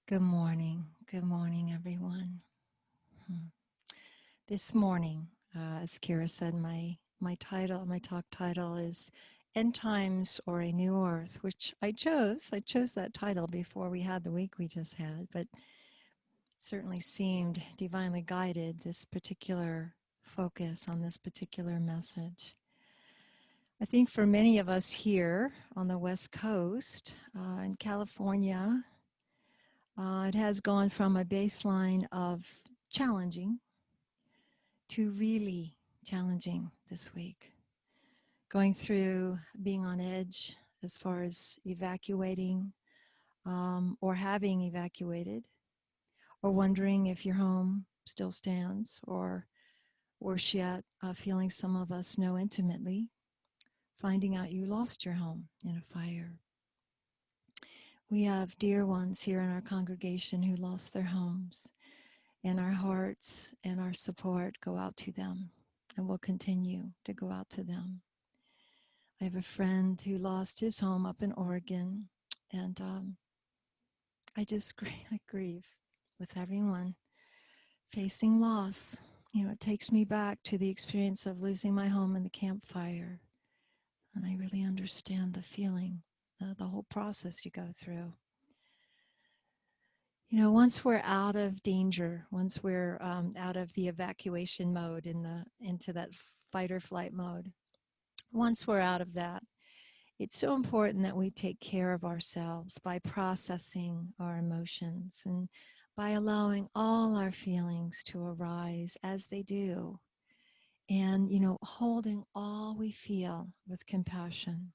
Good morning. Good morning, everyone. Hmm. This morning, as Kira said, my talk title is "End Times or a New Earth," which I chose. I chose that title before we had the week we just had, but it certainly seemed divinely guided. This particular focus on this particular message. I think for many of us here on the West Coast, in California, it has gone from a baseline of challenging to really challenging this week. Going through being on edge as far as evacuating or having evacuated, or wondering if your home still stands, or worse yet, feeling some of us know intimately, finding out you lost your home in a fire. We have dear ones here in our congregation who lost their homes, and our hearts and our support go out to them and will continue to go out to them. I have a friend who lost his home up in Oregon, and I grieve with everyone facing loss. You know, it takes me back to the experience of losing my home in the campfire, and I really understand the feeling, the whole process you go through. You know, once we're out of danger, once we're out of the evacuation mode into that fight or flight mode, once we're out of that, it's so important that we take care of ourselves by processing our emotions and by allowing all our feelings to arise as they do. And, you know, holding all we feel with compassion.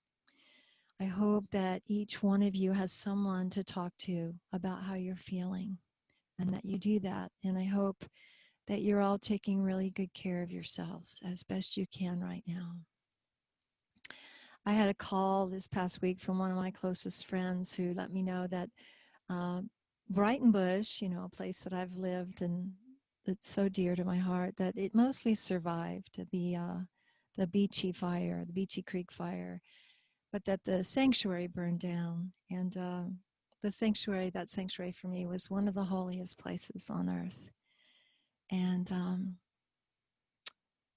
I hope that each one of you has someone to talk to about how you're feeling, and that you do that. And I hope that you're all taking really good care of yourselves as best you can right now. I had a call this past week from one of my closest friends who let me know that uh, Brighton Bush, you know, a place that I've lived and that's so dear to my heart, that it mostly survived the Beachy fire, the Beachy Creek fire, but that the sanctuary burned down. And that sanctuary for me was one of the holiest places on earth. And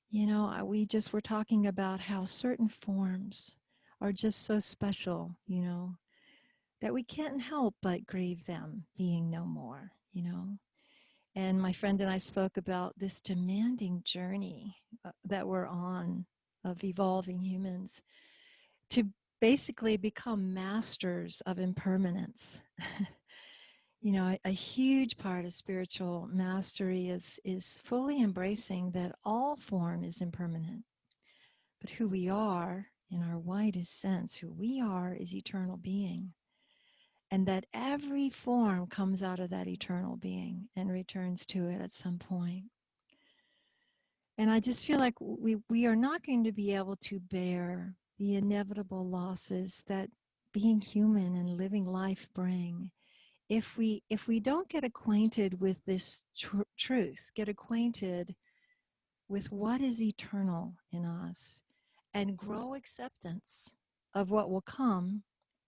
you know, we just were talking about how certain forms are just so special, you know, that we can't help but grieve them being no more, you know. And my friend and I spoke about this demanding journey that we're on of evolving humans to basically become masters of impermanence. You know, a huge part of spiritual mastery is fully embracing that all form is impermanent, but who we are in our widest sense, who we are is eternal being, and that every form comes out of that eternal being and returns to it at some point. And I just feel like we are not going to be able to bear the inevitable losses that being human and living life bring if we don't get acquainted with this truth, get acquainted with what is eternal in us, and grow acceptance of what will come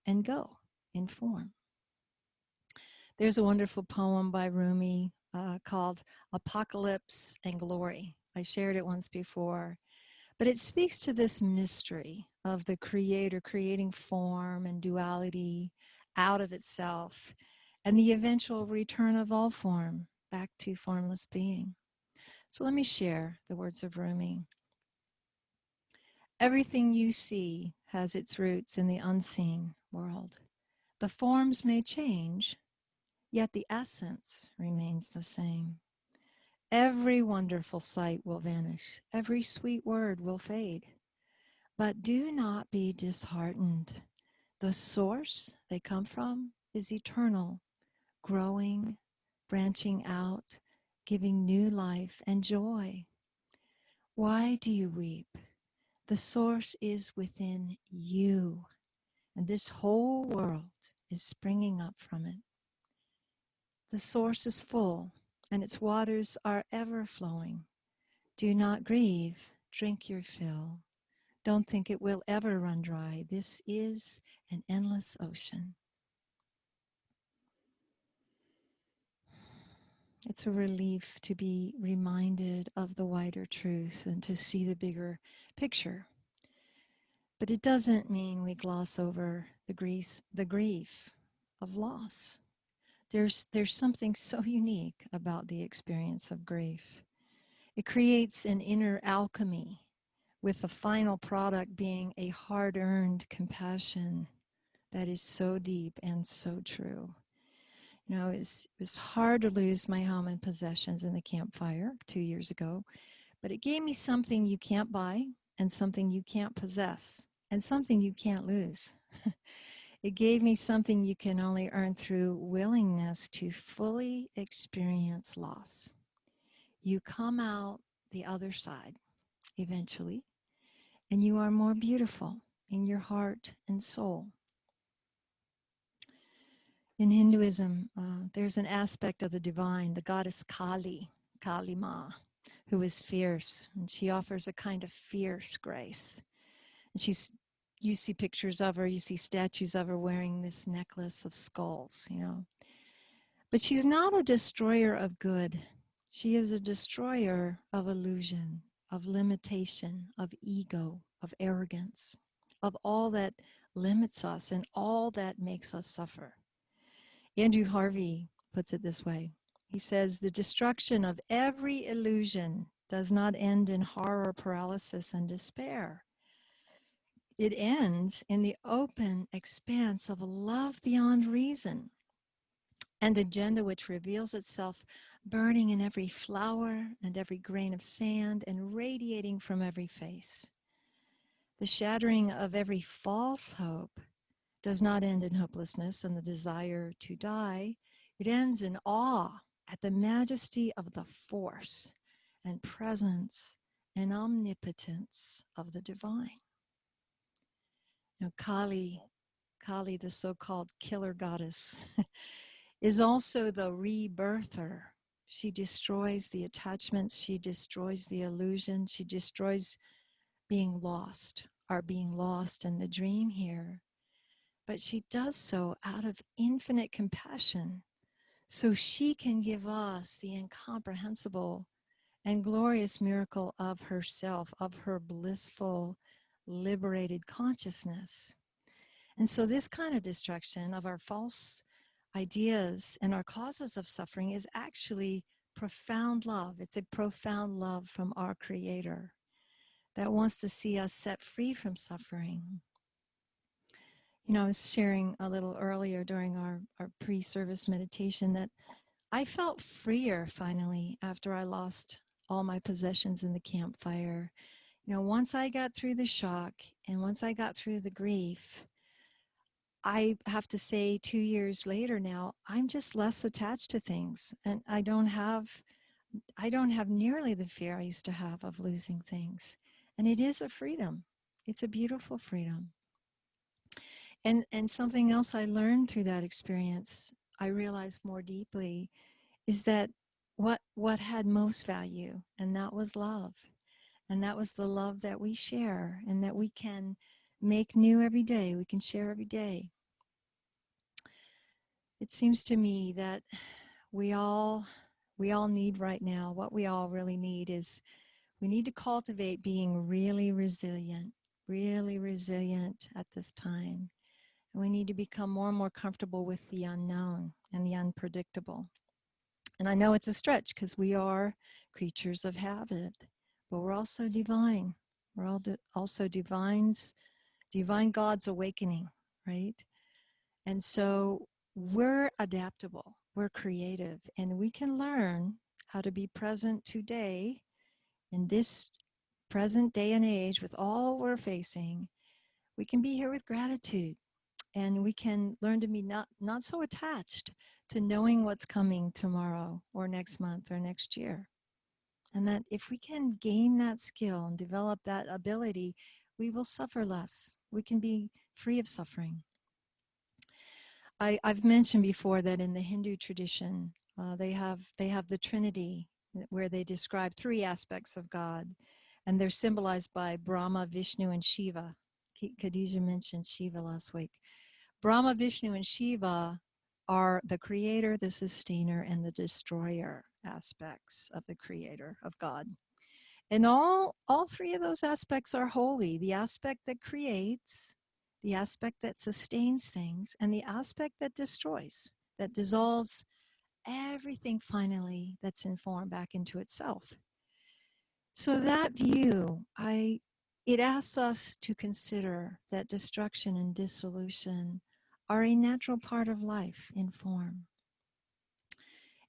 and go in form. There's a wonderful poem by Rumi called Apocalypse and Glory. I shared it once before, but it speaks to this mystery of the Creator creating form and duality out of itself, and the eventual return of all form back to formless being. So let me share the words of Rumi. Everything you see has its roots in the unseen world. The forms may change, yet the essence remains the same. Every wonderful sight will vanish. Every sweet word will fade. But do not be disheartened. The source they come from is eternal, growing, branching out, giving new life and joy. Why do you weep? The source is within you, and this whole world is springing up from it. The source is full, and its waters are ever flowing. Do not grieve, drink your fill. Don't think it will ever run dry. This is an endless ocean. It's a relief to be reminded of the wider truth and to see the bigger picture. But it doesn't mean we gloss over the grief of loss. There's something so unique about the experience of grief. It creates an inner alchemy, with the final product being a hard-earned compassion that is so deep and so true. You know, it was hard to lose my home and possessions in the campfire 2 years ago, but it gave me something you can't buy and something you can't possess and something you can't lose. It gave me something you can only earn through willingness to fully experience loss. You come out the other side eventually, and you are more beautiful in your heart and soul. In Hinduism, there's an aspect of the divine, the goddess Kali, Kali Ma, who is fierce, and she offers a kind of fierce grace. And you see pictures of her, you see statues of her wearing this necklace of skulls, you know. But she's not a destroyer of good. She is a destroyer of illusion, of limitation, of ego, of arrogance, of all that limits us and all that makes us suffer. Andrew Harvey puts it this way. He says, the destruction of every illusion does not end in horror, paralysis, and despair. It ends in the open expanse of a love beyond reason, and agenda which reveals itself burning in every flower and every grain of sand and radiating from every face. The shattering of every false hope does not end in hopelessness and the desire to die. It ends in awe at the majesty of the force and presence and omnipotence of the divine. Now, Kali, the so-called killer goddess, is also the rebirther. She destroys the attachments, she destroys the illusion, she destroys being lost, our being lost in the dream here. But she does so out of infinite compassion, so she can give us the incomprehensible and glorious miracle of herself, of her blissful, liberated consciousness. And so this kind of destruction of our false ideas and our causes of suffering is actually profound love. It's a profound love from our Creator that wants to see us set free from suffering. You know, I was sharing a little earlier during our pre-service meditation that I felt freer finally after I lost all my possessions in the campfire. You know, once I got through the shock and once I got through the grief, I have to say 2 years later now, I'm just less attached to things, and I don't have nearly the fear I used to have of losing things. And it is a freedom. It's a beautiful freedom. And something else I learned through that experience, I realized more deeply, is that what had most value, and that was love. And that was the love that we share and that we can make new every day, we can share every day. It seems to me that we all need right now, what we all really need is we need to cultivate being really resilient at this time. And we need to become more and more comfortable with the unknown and the unpredictable. And I know it's a stretch because we are creatures of habit, but we're also divine. We're all also divine God's awakening, right? And so we're adaptable, we're creative, and we can learn how to be present today in this present day and age with all we're facing. We can be here with gratitude, and we can learn to be not so attached to knowing what's coming tomorrow or next month or next year. And that if we can gain that skill and develop that ability, we will suffer less. We can be free of suffering. I've mentioned before that in the Hindu tradition, they have the Trinity, where they describe three aspects of God, and they're symbolized by Brahma, Vishnu, and Shiva. Khadija mentioned Shiva last week. Brahma, Vishnu, and Shiva are the creator, the sustainer, and the destroyer. aspects of the Creator, of God. And all three of those aspects are holy. The aspect that creates, the aspect that sustains things, and the aspect that destroys, that dissolves everything finally that's in form back into itself. So that view, it asks us to consider that destruction and dissolution are a natural part of life in form.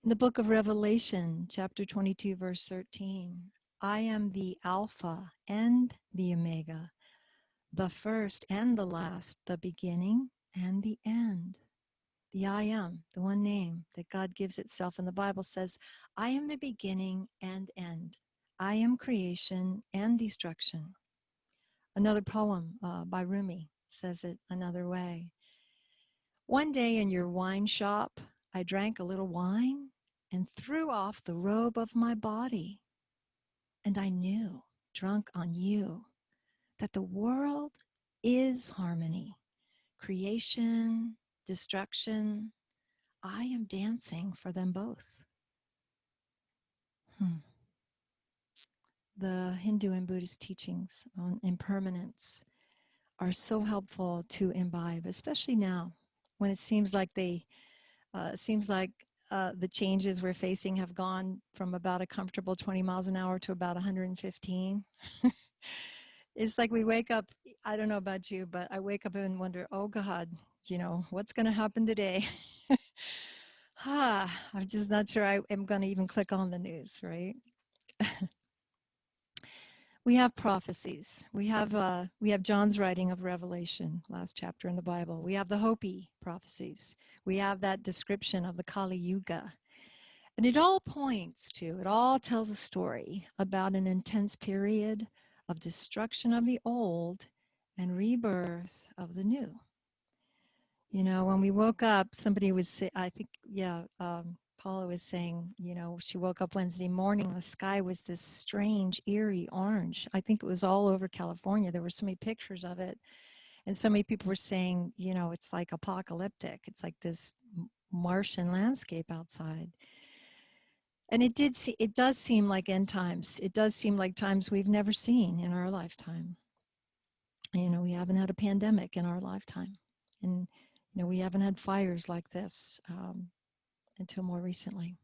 In the book of Revelation, chapter 22, verse 13, I am the Alpha and the Omega, the first and the last, the beginning and the end. The I am, the one name that God gives itself in the Bible says, I am the beginning and end. I am creation and destruction. Another poem by Rumi says it another way. One day in your wine shop, I drank a little wine and threw off the robe of my body. And I knew, drunk on you, that the world is harmony, creation, destruction. I am dancing for them both. The Hindu and Buddhist teachings on impermanence are so helpful to imbibe, especially now when it seems like the changes we're facing have gone from about a comfortable 20 miles an hour to about 115. It's like we wake up, I don't know about you, but I wake up and wonder, oh God, what's going to happen today? I'm just not sure I am going to even click on the news, right? We have prophecies. We have John's writing of Revelation, last chapter in the Bible. We have the Hopi prophecies. We have that description of the Kali Yuga. And it all tells a story about an intense period of destruction of the old and rebirth of the new. When we woke up, somebody was, I think, Paula was saying, she woke up Wednesday morning, the sky was this strange, eerie orange. I think it was all over California. There were so many pictures of it. And so many people were saying, it's like apocalyptic. It's like this Martian landscape outside. And it does seem like end times. It does seem like times we've never seen in our lifetime. We haven't had a pandemic in our lifetime. And we haven't had fires like this until more recently.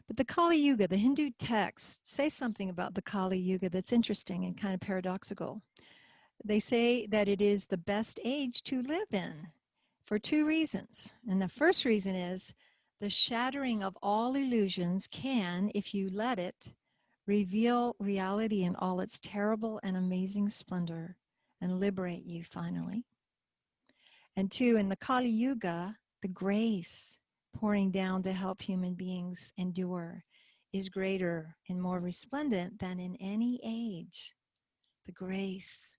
But the Kali Yuga, the Hindu texts say something about the Kali Yuga that's interesting and kind of paradoxical. They say that it is the best age to live in for two reasons. And the first reason is the shattering of all illusions can, if you let it, reveal reality in all its terrible and amazing splendor and liberate you finally. And two, in the Kali Yuga, the grace pouring down to help human beings endure is greater and more resplendent than in any age. The grace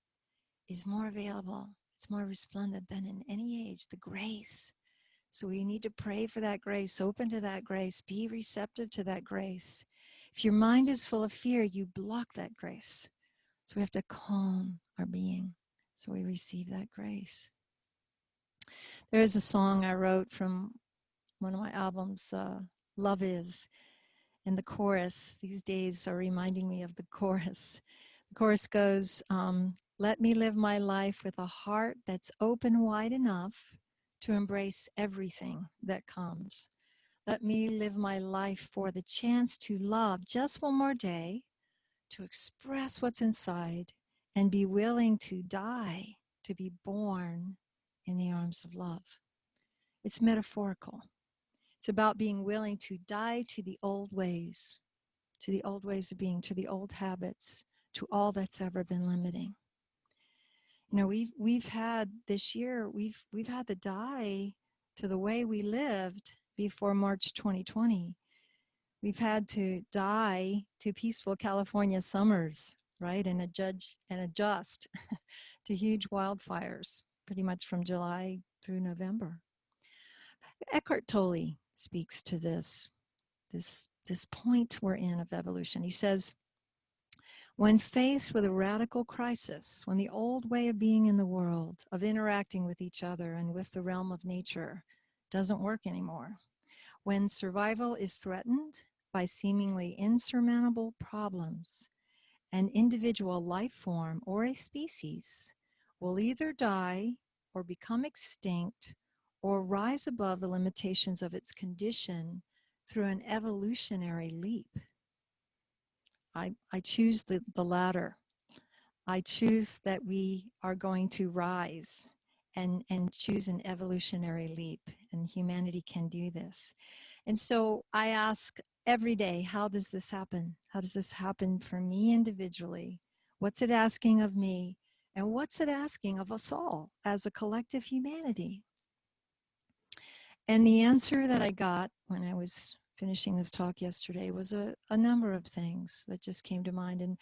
is more available. It's more resplendent than in any age. The grace. So we need to pray for that grace, open to that grace, be receptive to that grace. If your mind is full of fear, you block that grace. So we have to calm our being so we receive that grace. There is a song I wrote from one of my albums, Love Is, and the chorus, these days are reminding me of the chorus. The chorus goes, let me live my life with a heart that's open wide enough to embrace everything that comes. Let me live my life for the chance to love just one more day, to express what's inside, and be willing to die, to be born in the arms of love. It's metaphorical. It's about being willing to die to the old ways of being, to the old habits, to all that's ever been limiting. We've had this year, we've had to die to the way we lived before March 2020. We've had to die to peaceful California summers, right? And adjust to huge wildfires, pretty much from July through November. Eckhart Tolle speaks to this point we're in of evolution. He says, when faced with a radical crisis, when the old way of being in the world, of interacting with each other and with the realm of nature doesn't work anymore, when survival is threatened, by seemingly insurmountable problems, an individual life form or a species will either die or become extinct or rise above the limitations of its condition through an evolutionary leap. I choose the latter. I choose that we are going to rise and choose an evolutionary leap, and humanity can do this. And so I ask every day, how does this happen? How does this happen for me individually? What's it asking of me? And what's it asking of us all as a collective humanity? And the answer that I got when I was finishing this talk yesterday was a number of things that just came to mind. And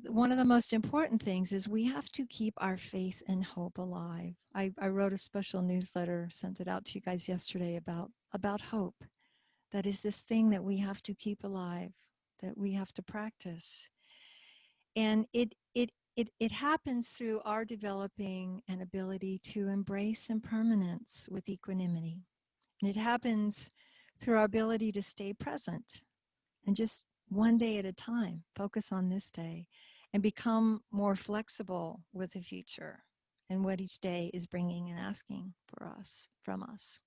one of the most important things is we have to keep our faith and hope alive. I wrote a special newsletter, sent it out to you guys yesterday about hope. That is this thing that we have to keep alive, that we have to practice. And it happens through our developing an ability to embrace impermanence with equanimity. And it happens through our ability to stay present and just one day at a time, focus on this day and become more flexible with the future and what each day is bringing and asking for us, from us.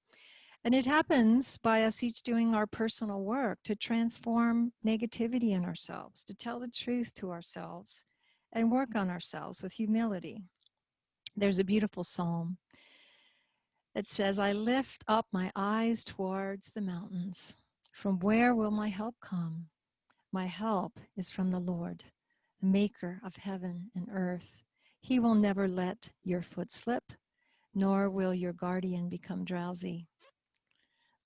And it happens by us each doing our personal work to transform negativity in ourselves, to tell the truth to ourselves and work on ourselves with humility. There's a beautiful psalm that says, I lift up my eyes towards the mountains. From where will my help come? My help is from the Lord, the maker of heaven and earth. He will never let your foot slip, nor will your guardian become drowsy.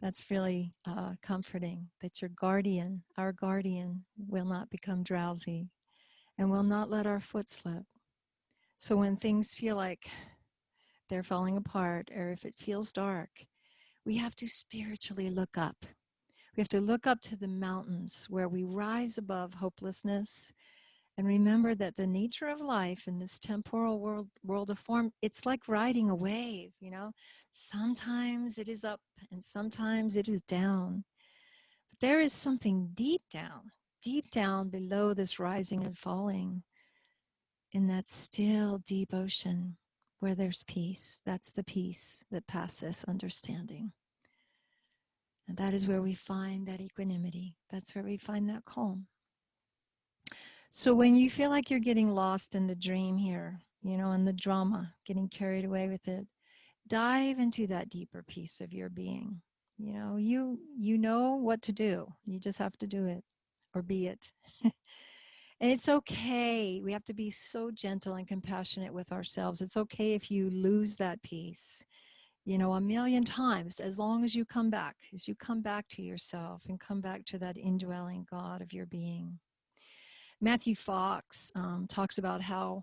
That's really comforting, that your guardian, our guardian, will not become drowsy and will not let our foot slip. So when things feel like they're falling apart, or if it feels dark, we have to spiritually look up. We have to look up to the mountains where we rise above hopelessness and remember that the nature of life in this temporal world of form, it's like riding a wave, you know. Sometimes it is up and sometimes it is down. But there is something deep down below this rising and falling in that still deep ocean where there's peace. That's the peace that passeth understanding. And that is where we find that equanimity. That's where we find that calm. So when you feel like you're getting lost in the dream here, you know, in the drama, getting carried away with it, dive into that deeper piece of your being. You know, you know what to do. You just have to do it or be it. And it's okay. We have to be so gentle and compassionate with ourselves. It's okay if you lose that piece, you know, a million times, as long as you come back to yourself and come back to that indwelling God of your being. Matthew Fox talks about how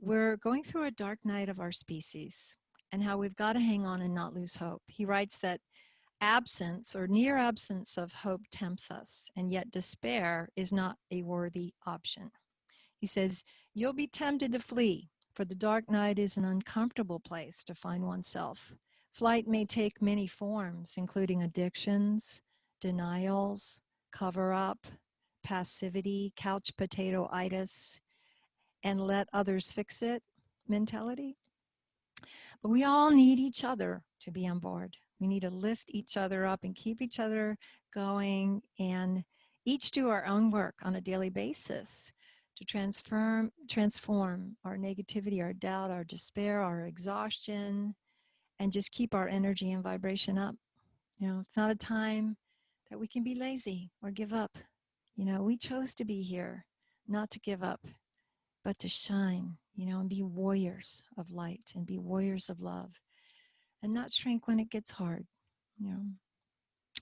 we're going through a dark night of our species and how we've got to hang on and not lose hope. He writes that absence or near absence of hope tempts us, and yet despair is not a worthy option. He says, you'll be tempted to flee, for the dark night is an uncomfortable place to find oneself. Flight may take many forms, including addictions, denials, cover-up, passivity, couch potato-itis, and let others fix it mentality. But we all need each other to be on board. We need to lift each other up and keep each other going and each do our own work on a daily basis to transform our negativity, our doubt, our despair, our exhaustion, and just keep our energy and vibration up. You know, it's not a time that we can be lazy or give up. You know, we chose to be here, not to give up, but to shine, you know, and be warriors of light and be warriors of love and not shrink when it gets hard, you know.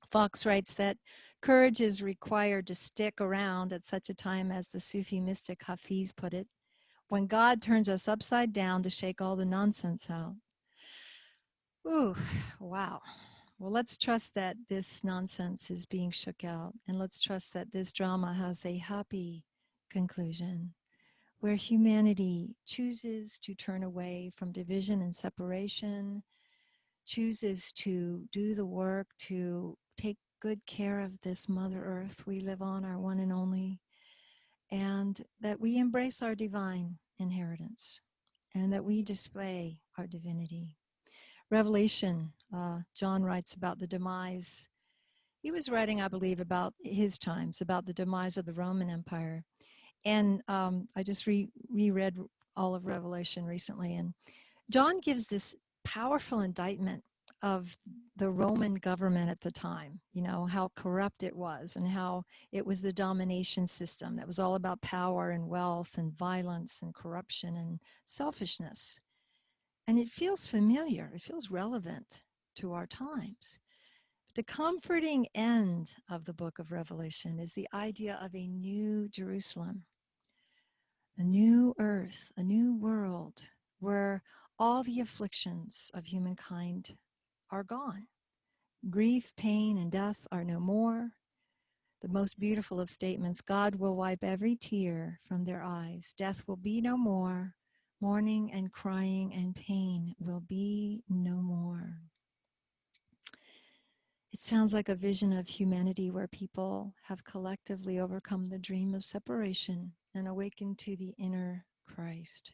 Fox writes that courage is required to stick around at such a time as the Sufi mystic Hafiz put it, when God turns us upside down to shake all the nonsense out. Ooh, wow. Well, let's trust that this nonsense is being shook out, and let's trust that this drama has a happy conclusion where humanity chooses to turn away from division and separation, chooses to do the work to take good care of this Mother Earth we live on, our one and only, and that we embrace our divine inheritance and that we display our divinity. Revelation, John writes about the demise. He was writing, I believe, about his times, about the demise of the Roman Empire. And I just reread all of Revelation recently, and John gives this powerful indictment of the Roman government at the time, you know, how corrupt it was and how it was the domination system that was all about power and wealth and violence and corruption and selfishness. And it feels familiar, it feels relevant to our times. But the comforting end of the book of Revelation is the idea of a new Jerusalem, a new earth, a new world where all the afflictions of humankind are gone. Grief, pain, and death are no more. The most beautiful of statements, God will wipe every tear from their eyes. Death will be no more. Mourning and crying and pain will be no more. It sounds like a vision of humanity where people have collectively overcome the dream of separation and awakened to the inner Christ.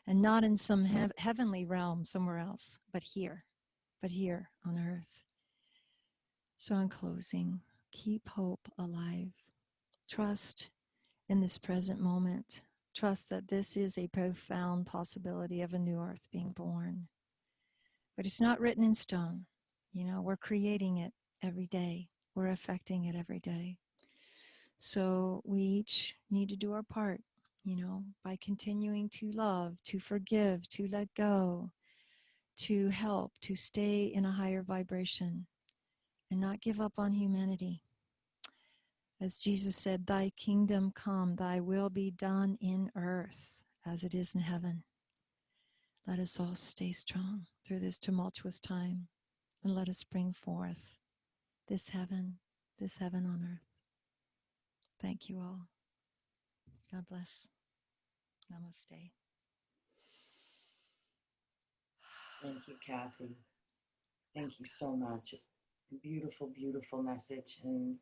And not in some heavenly realm somewhere else, but here on earth. So, in closing, keep hope alive. Trust in this present moment. Trust that this is a profound possibility of a new earth being born. But it's not written in stone. You know, we're creating it every day, we're affecting it every day. So, we each need to do our part, you know, by continuing to love, to forgive, to let go, to help, to stay in a higher vibration and not give up on humanity. As Jesus said, thy kingdom come, thy will be done in earth as it is in heaven. Let us all stay strong through this tumultuous time and let us bring forth this heaven on earth. Thank you all. God bless. Namaste. Thank you, Kathy. Thank you so much. Beautiful, beautiful message. And